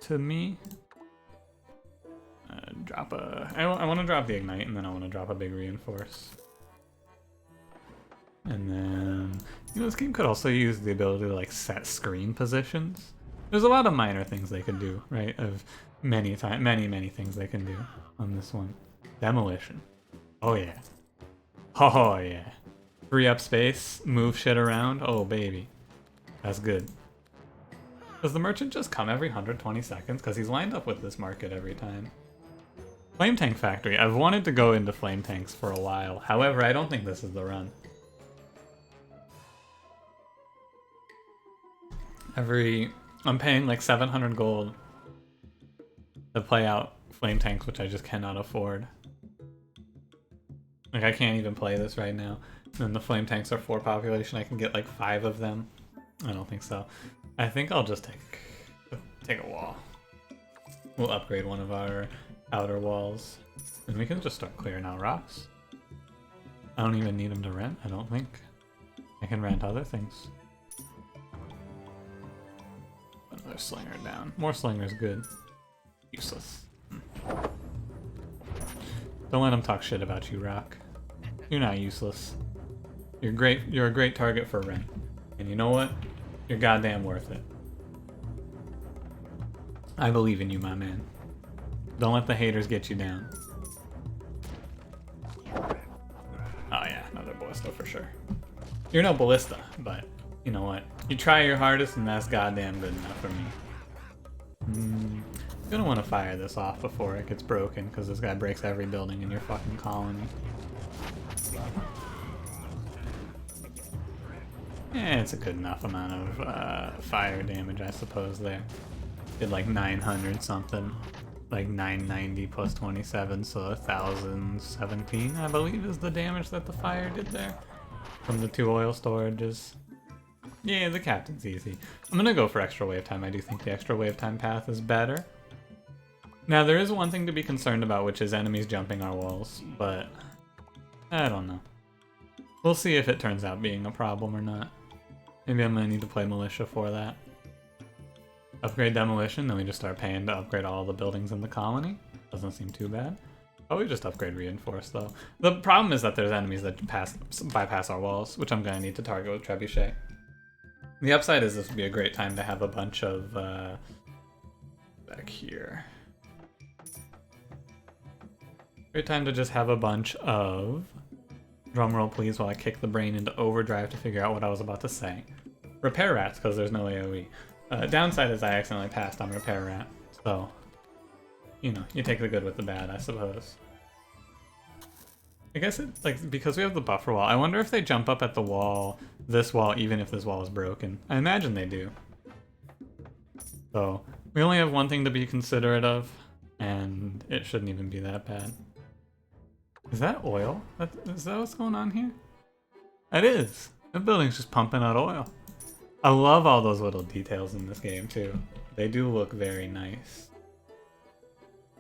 to me. I want to drop the ignite and then I want to drop a big reinforce. And then You know, this game could also use the ability to like set screen positions. There's a lot of minor things they could do, right? Of many things they can do on this one. Demolition. Oh yeah. Oh yeah. Free up space, move shit around. Oh baby. That's good. Does the merchant just come every 120 seconds? Because he's lined up with this market every time. Flame Tank Factory. I've wanted to go into Flame Tanks for a while. However, I don't think this is the run. I'm paying like 700 gold to play out Flame Tanks, which I just cannot afford. Like, I can't even play this right now. And the Flame Tanks are 4 population. I can get like 5 of them. I don't think so. I think I'll just take a wall. We'll upgrade one of our outer walls. And we can just start clearing out rocks. I don't even need them to rent, I don't think. I can rent other things. Another slinger down. More slingers, good. Useless. Don't let them talk shit about you, Rock. You're not useless. You're great. You're a great target for rent. And you know what? You're goddamn worth it. I believe in you, my man. Don't let the haters get you down. Oh yeah, another ballista for sure. You're no ballista, but you know what? You try your hardest and that's goddamn good enough for me. You're gonna want to fire this off before it gets broken, because this guy breaks every building in your fucking colony. Yeah, it's a good enough amount of fire damage, I suppose, there. Did like 900 something. Like 990 plus 27, so 1017, I believe, is the damage that the fire did there. From the 2 oil storages. Yeah, the captain's easy. I'm gonna go for extra wave time. I do think the extra wave time path is better. Now, there is one thing to be concerned about, which is enemies jumping our walls, but I don't know. We'll see if it turns out being a problem or not. Maybe I'm gonna need to play militia for that. Upgrade demolition, then we just start paying to upgrade all the buildings in the colony. Doesn't seem too bad. Oh, we just upgrade reinforce though. The problem is that there's enemies that bypass our walls, which I'm gonna need to target with trebuchet. The upside is this would be a great time to have a bunch of back here. Great time to just have a bunch of, drumroll please while I kick the brain into overdrive to figure out what I was about to say. Repair rats, because there's no AoE. Downside is I accidentally passed on repair rat, so, you know, you take the good with the bad, I suppose. I guess it, like, because we have the buffer wall, I wonder if they jump up at the wall, this wall, even if this wall is broken. I imagine they do. So, we only have one thing to be considerate of, and it shouldn't even be that bad. Is that oil? Is that what's going on here? It is! That building's just pumping out oil. I love all those little details in this game, too. They do look very nice.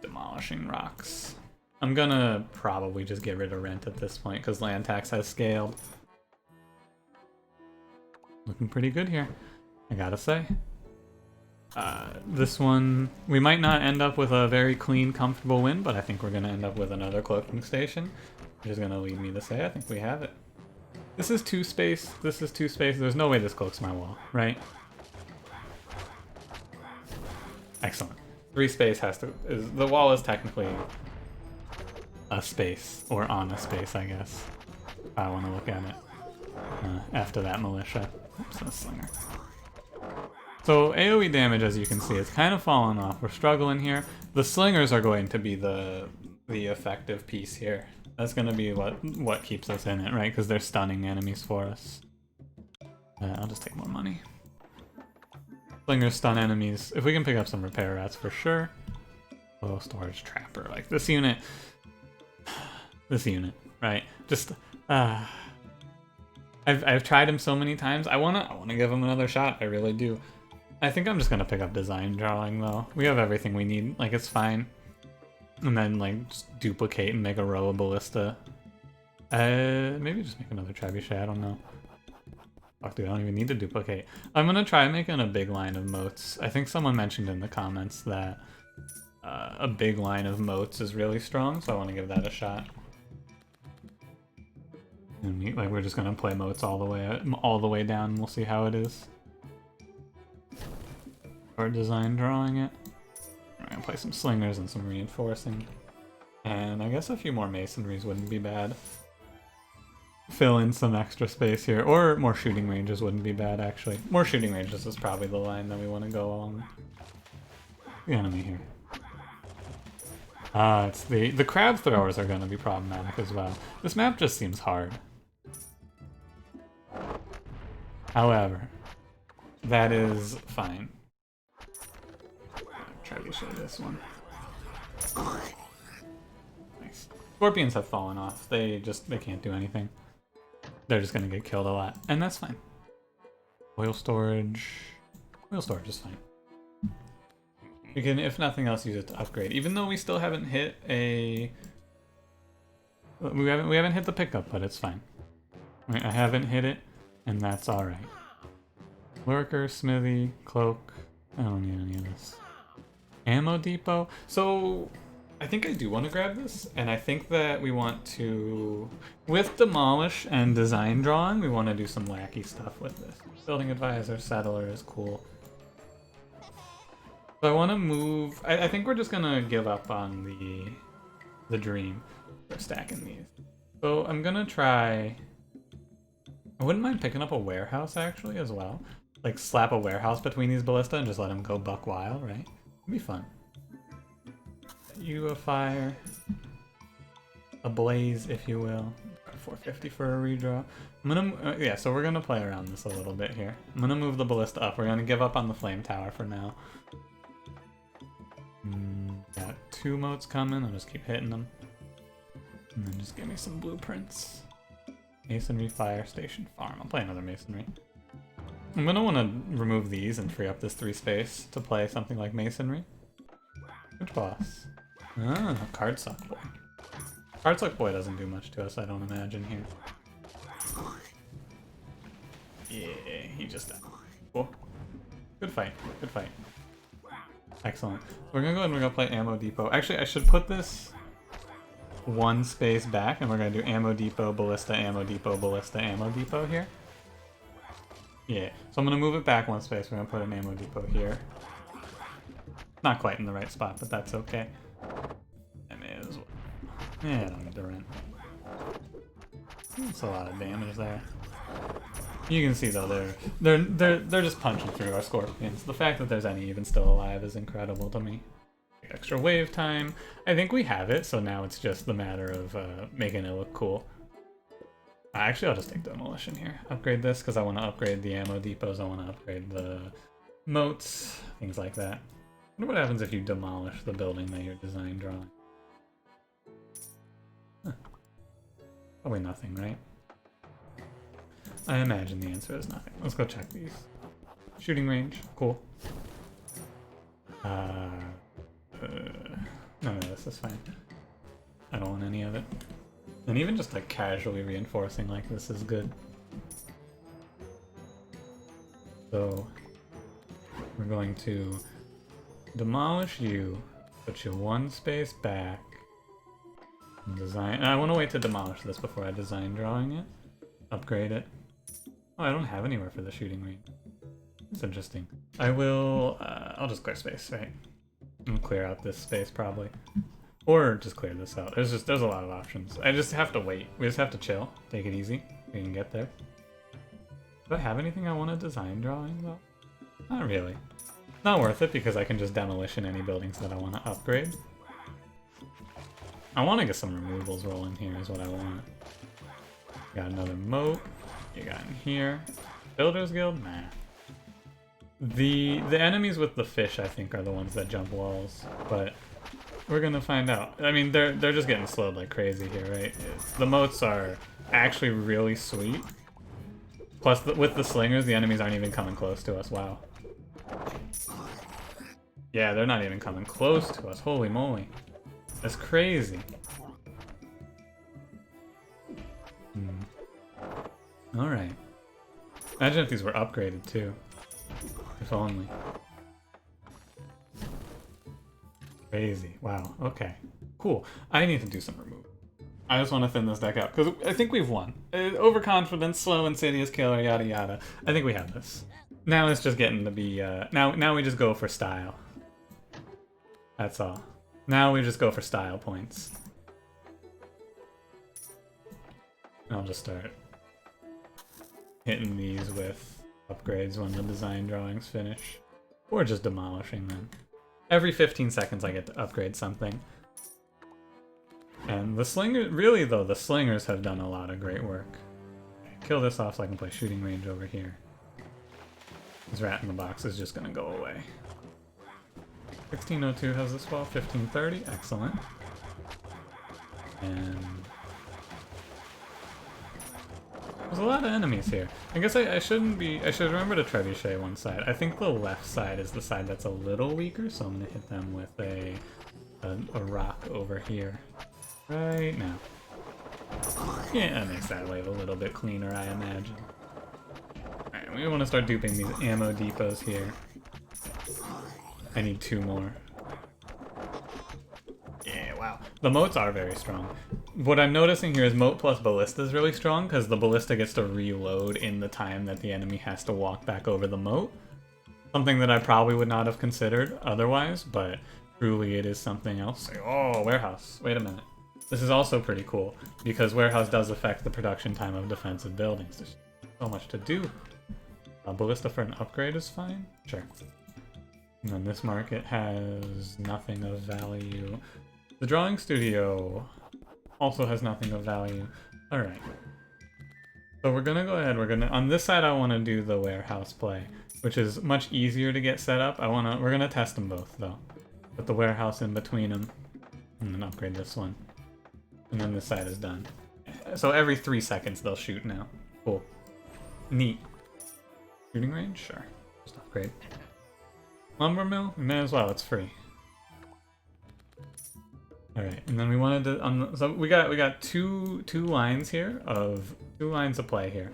Demolishing rocks. I'm gonna probably just get rid of rent at this point, because land tax has scaled. Looking pretty good here, I gotta say. This one, we might not end up with a very clean, comfortable win, but I think we're gonna end up with another cloaking station, which is gonna lead me to say I think we have it. This is 2 space, this is 2 space, there's no way this cloaks my wall, right? Excellent. 3 space has to, the wall is technically a space, or on a space, I guess, if I want to look at it, after that militia. Oops, that's slinger. So AoE damage, as you can see, is kind of falling off. We're struggling here. The slingers are going to be the effective piece here. That's going to be what keeps us in it, right? Because they're stunning enemies for us. I'll just take more money. Slingers stun enemies. If we can pick up some repair rats, for sure. Oh, storage trapper. Like, this unit... This unit, right? Just, I've tried him so many times. I wanna give him another shot. I really do. I think I'm just gonna pick up design drawing though. We have everything we need. Like, it's fine. And then like just duplicate and make a row of ballista. Maybe just make another trebuchet. I don't know. Fuck, dude, I don't even need to duplicate. I'm gonna try making a big line of moats. I think someone mentioned in the comments that a big line of moats is really strong, so I want to give that a shot. And like we're just gonna play moats all the way down, and we'll see how it is. Or design drawing it. We're gonna play some slingers and some reinforcing. And I guess a few more masonries wouldn't be bad. Fill in some extra space here, or more shooting ranges wouldn't be bad actually. More shooting ranges is probably the line that we want to go along the enemy here. It's the crab throwers are going to be problematic as well. This map just seems hard. However, that is fine. Try to show this one. Nice. Scorpions have fallen off. They can't do anything. They're just gonna get killed a lot, and that's fine. Oil storage is fine. We can, if nothing else, use it to upgrade. Even though we still haven't hit we haven't hit the pickup, but it's fine. I haven't hit it, and that's all right. Lurker, smithy, cloak. I don't need any of this. Ammo depot. So I think I do want to grab this, and I think that we want to, with demolish and design drawing, we want to do some wacky stuff with this. Building advisor, settler is cool. So I want to move. I think we're just gonna give up on the dream for stacking these. So I'm gonna try. I wouldn't mind picking up a warehouse actually as well. Like slap a warehouse between these ballista and just let them go buck wild, right? It'd be fun. You a fire, a blaze, if you will. 450 for a redraw. I'm gonna yeah. So we're gonna play around this a little bit here. I'm gonna move the ballista up. We're gonna give up on the flame tower for now. Got 2 moats coming. I'll just keep hitting them, and then just give me some blueprints. Masonry, fire station, farm. I'll play another masonry. I'm gonna want to remove these and free up this 3 space to play something like masonry. Which boss? Ah, Cardsuck Boy. Cardsuck Boy doesn't do much to us, I don't imagine here. Yeah, he just died. Cool. Good fight. Good fight. Excellent. So we're gonna go ahead and we're gonna play Ammo Depot. Actually, I should put this 1 space back, and we're gonna do Ammo Depot, Ballista, Ammo Depot, Ballista, Ammo Depot here. Yeah, so I'm gonna move it back 1 space. We're gonna put an Ammo Depot here. Not quite in the right spot, but that's okay. I may as well. Yeah, I don't need the rent. That's a lot of damage there. You can see though, they're just punching through our scorpions. The fact that there's any even still alive is incredible to me. Extra wave time. I think we have it, so now it's just the matter of making it look cool. Actually, I'll just take demolition here. Upgrade this because I want to upgrade the ammo depots. I want to upgrade the moats, things like that. I wonder what happens if you demolish the building that you're design drawing. Huh. Probably nothing, right? I imagine the answer is nothing. Let's go check these. Shooting range, cool. None of this is fine. I don't want any of it. And even just like casually reinforcing like this is good. So we're going to demolish you, put you 1 space back, and design. And I want to wait to demolish this before I design drawing it. Upgrade it. Oh, I don't have anywhere for the shooting range. That's interesting. I will. I'll just clear space, right? I'm gonna clear out this space probably. Or just clear this out. There's a lot of options. I just have to wait. We just have to chill. Take it easy. We can get there. Do I have anything I want to design drawing though? Not really. Not worth it because I can just demolition any buildings that I want to upgrade. I want to get some removals rolling here is what I want. Got another moat. You got in here. Builders Guild? Nah. The enemies with the fish I think are the ones that jump walls, but we're gonna find out. I mean, they're just getting slowed like crazy here, right? The moats are actually really sweet. Plus, with the slingers, the enemies aren't even coming close to us. Wow. Yeah, they're not even coming close to us. Holy moly. That's crazy. Alright. Imagine if these were upgraded too. If only. Crazy. Wow. Okay. Cool. I need to do some removal. I just want to thin this deck out, because I think we've won. Overconfidence, slow, insidious, killer, yada yada. I think we have this. Now it's just getting to be, now we just go for style. That's all. Now we just go for style points. I'll just start hitting these with upgrades when the design drawings finish. Or just demolishing them. Every 15 seconds I get to upgrade something. And the slingers, really though, the slingers have done a lot of great work. Kill this off so I can play shooting range over here. This rat in the box is just gonna go away. 1602 has this wall, 1530, excellent. And there's a lot of enemies here. I guess I shouldn't be, I should remember to trebuchet one side. I think the left side is the side that's a little weaker, so I'm gonna hit them with a rock over here. Right now. Yeah, that makes that wave a little bit cleaner, I imagine. Alright, we want to start duping these ammo depots here. I need 2 more. Yeah, wow. The moats are very strong. What I'm noticing here is moat plus ballista is really strong, because the ballista gets to reload in the time that the enemy has to walk back over the moat. Something that I probably would not have considered otherwise, but truly it is something else. Oh, warehouse. Wait a minute. This is also pretty cool, because warehouse does affect the production time of defensive buildings. There's so much to do. Ballista for an upgrade is fine? Sure. And then this market has nothing of value. The drawing studio also has nothing of value. Alright. So we're gonna go ahead, on this side I want to do the warehouse play, which is much easier to get set up. We're gonna test them both though. Put the warehouse in between them, and then upgrade this one. And then this side is done. So every 3 seconds they'll shoot now. Cool. Neat. Shooting range? Sure. Just upgrade. Lumber mill? We may as well, it's free. Alright, and then we wanted to, so we got two lines here of, 2 lines of play here.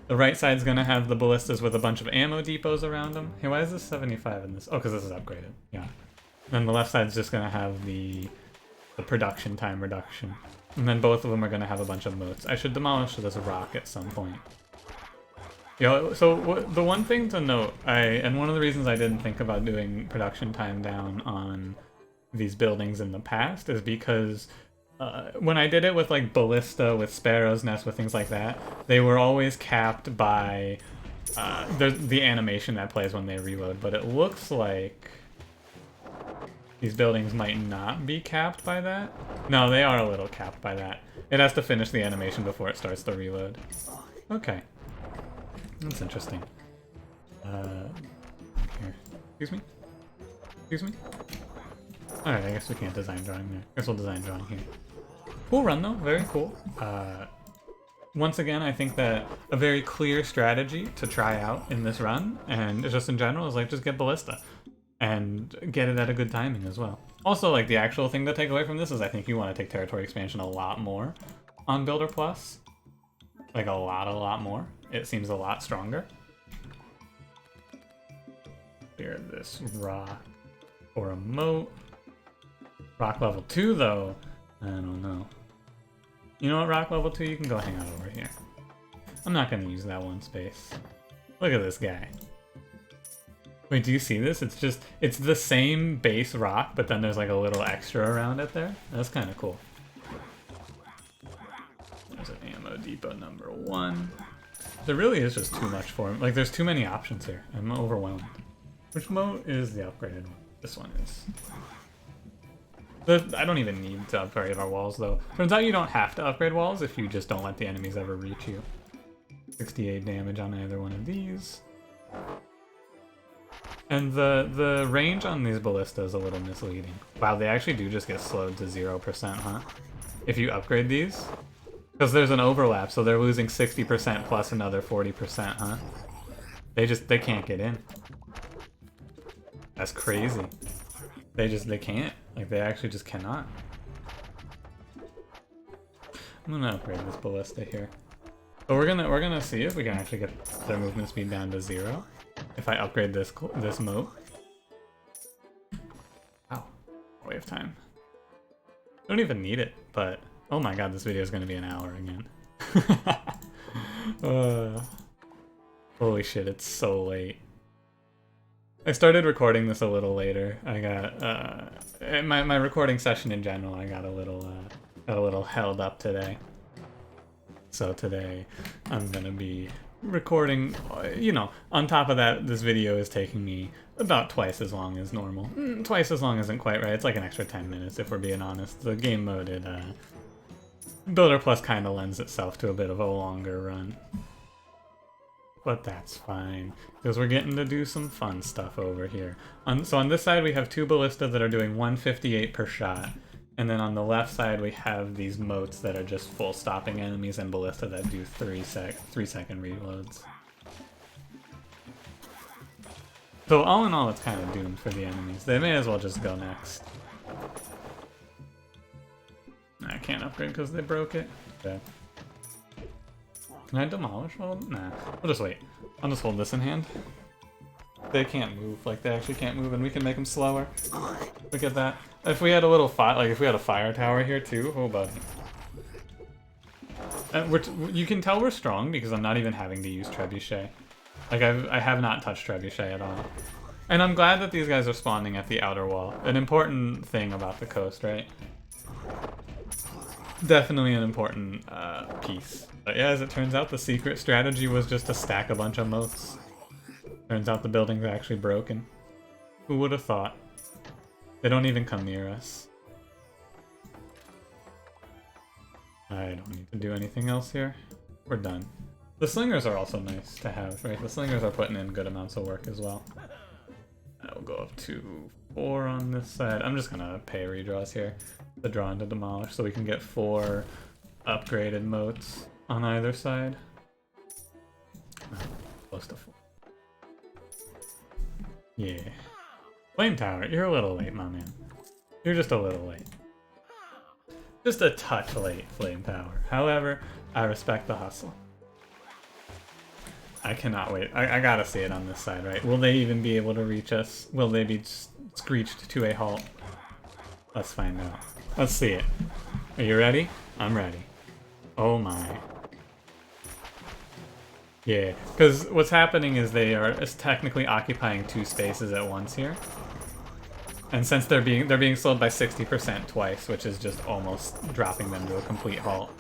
The right side's gonna have the ballistas with a bunch of ammo depots around them. Hey, why is this 75 in this? Oh, because this is upgraded. Yeah. Then the left side's just gonna have the production time reduction. And then both of them are gonna have a bunch of moats. I should demolish this rock at some point. So the one thing to note, and one of the reasons I didn't think about doing production time down on these buildings in the past is because when I did it with like ballista, with sparrow's nest, with things like that, they were always capped by the animation that plays when they reload. But it looks like these buildings might not be capped by that. No, they are a little capped by that. It has to finish the animation before it starts to reload. Okay. That's interesting. Here. Excuse me? Excuse me? Alright, I guess we can't design drawing there. I guess we'll design drawing here. Cool run though, very cool. Once again, I think that a very clear strategy to try out in this run, and just in general, is like just get ballista. And get it at a good timing as well. Also, like the actual thing to take away from this is I think you want to take territory expansion a lot more on Builder Plus. Like a lot more. It seems a lot stronger. Clear this rock or a moat. Rock level 2 though, I don't know. You know what, rock level 2, you can go hang out over here. I'm not gonna use that one space. Look at this guy. Wait, do you see this? It's the same base rock, but then there's like a little extra around it there. That's kind of cool. There's an ammo depot number 1. There really is just too much for him. Like, there's too many options here. I'm overwhelmed. Which moat is the upgraded one? This one is. I don't even need to upgrade our walls, though. Turns out you don't have to upgrade walls if you just don't let the enemies ever reach you. 68 damage on either one of these. And the range on these ballista is a little misleading. Wow, they actually do just get slowed to 0%, huh? If you upgrade these? Because there's an overlap, so they're losing 60% plus another 40%, huh? They can't get in. That's crazy. They can't. Like, they actually just cannot. I'm gonna upgrade this ballista here. But we're gonna see if we can actually get their movement speed down to 0. If I upgrade this moat. Wow. Wave time. Don't even need it, but... Oh my god, this video is gonna be an hour again. Holy shit, it's so late. I started recording this a little later. I got my recording session in general. I got a little held up today. So today I'm gonna be recording. You know, on top of that, this video is taking me about twice as long as normal. Twice as long isn't quite right. It's like an extra 10 minutes if we're being honest. The game mode, Builder Plus kind of lends itself to a bit of a longer run. But that's fine, because we're getting to do some fun stuff over here. So on this side we have two ballistas that are doing 158 per shot, and then on the left side we have these motes that are just full stopping enemies and ballista that do 3-second reloads. So all in all, it's kind of doomed for the enemies. They may as well just go next. I can't upgrade because they broke it. Okay. Can I demolish all? Nah, we'll just wait. I'll just hold this in hand. They can't move, like they actually can't move, and we can make them slower. Look at that. If we had a little if we had a fire tower here too, oh buddy. You can tell we're strong because I'm not even having to use trebuchet. Like I have not touched trebuchet at all. And I'm glad that these guys are spawning at the outer wall. An important thing about the coast, right? Definitely an important piece. But yeah, as it turns out, the secret strategy was just to stack a bunch of moats. Turns out the buildings are actually broken. Who would have thought? They don't even come near us. I don't need to do anything else here. We're done. The slingers are also nice to have, right? The slingers are putting in good amounts of work as well. I will go up to 4 on this side. I'm just gonna pay redraws here. The draw and to demolish so we can get 4 upgraded moats on either side. Oh, close to 4. Yeah. Flame Tower, you're a little late, my man. You're just a little late. Just a touch late, Flame Tower. However, I respect the hustle. I cannot wait. I gotta see it on this side, right? Will they even be able to reach us? Will they be screeched to a halt? Let's find out. Let's see it. Are you ready? I'm ready. Oh my. Yeah, because what's happening is they are technically occupying 2 spaces at once here. And since they're being slowed by 60% twice, which is just almost dropping them to a complete halt.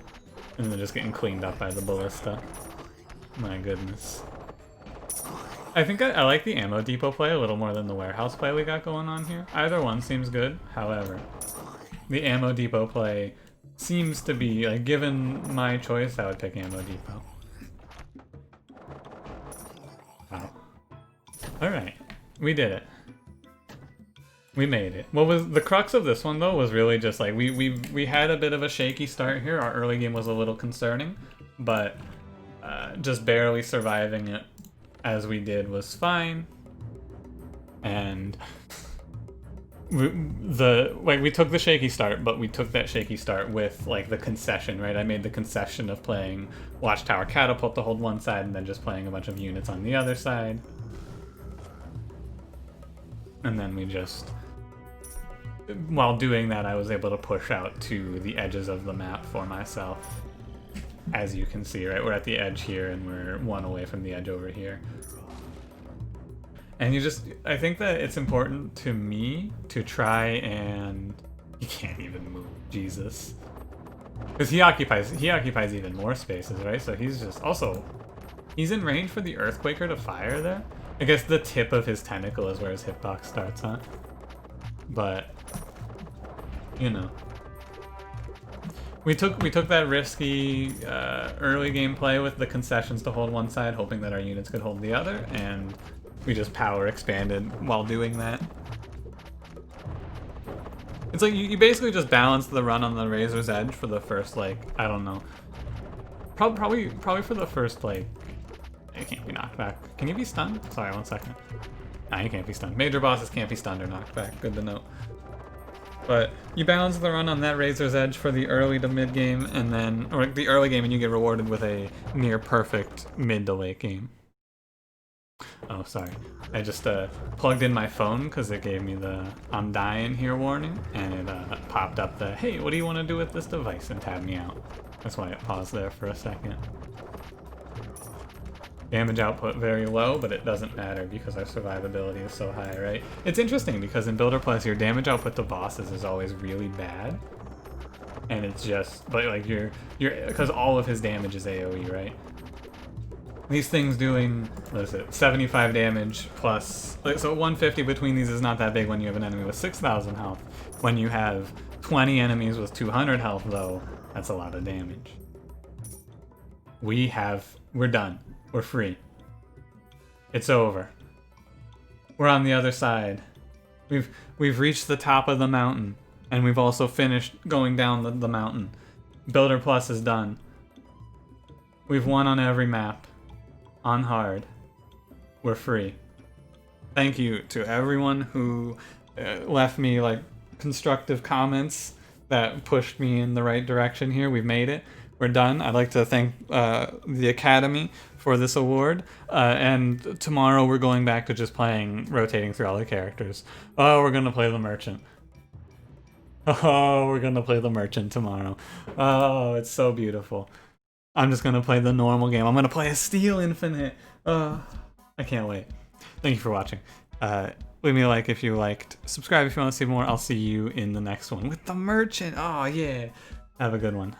And they're just getting cleaned up by the ballista. My goodness. I think I like the ammo depot play a little more than the warehouse play we got going on here. Either one seems good, however. The ammo depot play seems to be, like, given my choice, I would pick ammo depot. Wow. Alright, we did it. We made it. What was the crux of this one though was really just like we had a bit of a shaky start here. Our early game was a little concerning, but just barely surviving it as we did was fine. And we took the shaky start, but we took that shaky start with like the concession, right? I made the concession of playing Watchtower Catapult to hold one side and then just playing a bunch of units on the other side. And then we just, while doing that, I was able to push out to the edges of the map for myself. As you can see, right? We're at the edge here and we're 1 away from the edge over here. And I think that it's important to me to try and, you can't even move, Jesus. Because he occupies even more spaces, right? So he's just, he's in range for the Earthquaker to fire there. I guess the tip of his tentacle is where his hitbox starts, huh? But, you know. We took that risky early game play with the concessions to hold one side, hoping that our units could hold the other, and we just power expanded while doing that. It's like you basically just balance the run on the Razor's Edge for the first, like, I don't know. Probably for the first, like, it can't be knocked back. Can you be stunned? Sorry, 1 second. Nah, you can't be stunned. Major bosses can't be stunned or knocked back. Good to know. But you balance the run on that Razor's Edge for the early to mid game, and then, or the early game, and you get rewarded with a near perfect mid to late game. Oh, sorry. I just plugged in my phone because it gave me the I'm dying here warning, and it popped up the hey, what do you want to do with this device, and tabbed me out. That's why it paused there for a second. Damage output very low, but it doesn't matter because our survivability is so high, right? It's interesting because in Builder Plus, your damage output to bosses is always really bad. And it's just, but like because all of his damage is AoE, right? These things doing, what is it, 75 damage plus, like, so 150 between these is not that big when you have an enemy with 6,000 health. When you have 20 enemies with 200 health, though, that's a lot of damage. We're done. We're free. It's over. We're on the other side. We've reached the top of the mountain, and we've also finished going down the mountain. Builder Plus is done. We've won on every map. On hard. We're free. Thank you to everyone who left me like constructive comments that pushed me in the right direction here. We've made it. We're done. I'd like to thank the Academy for this award. And tomorrow we're going back to just playing, rotating through all the characters. Oh, we're going to play the Merchant. Oh, we're going to play the Merchant tomorrow. Oh, it's so beautiful. I'm just going to play the normal game. I'm going to play a Steel Infinite. I can't wait. Thank you for watching. Leave me a like if you liked. Subscribe if you want to see more. I'll see you in the next one with the Merchant. Oh, yeah. Have a good one.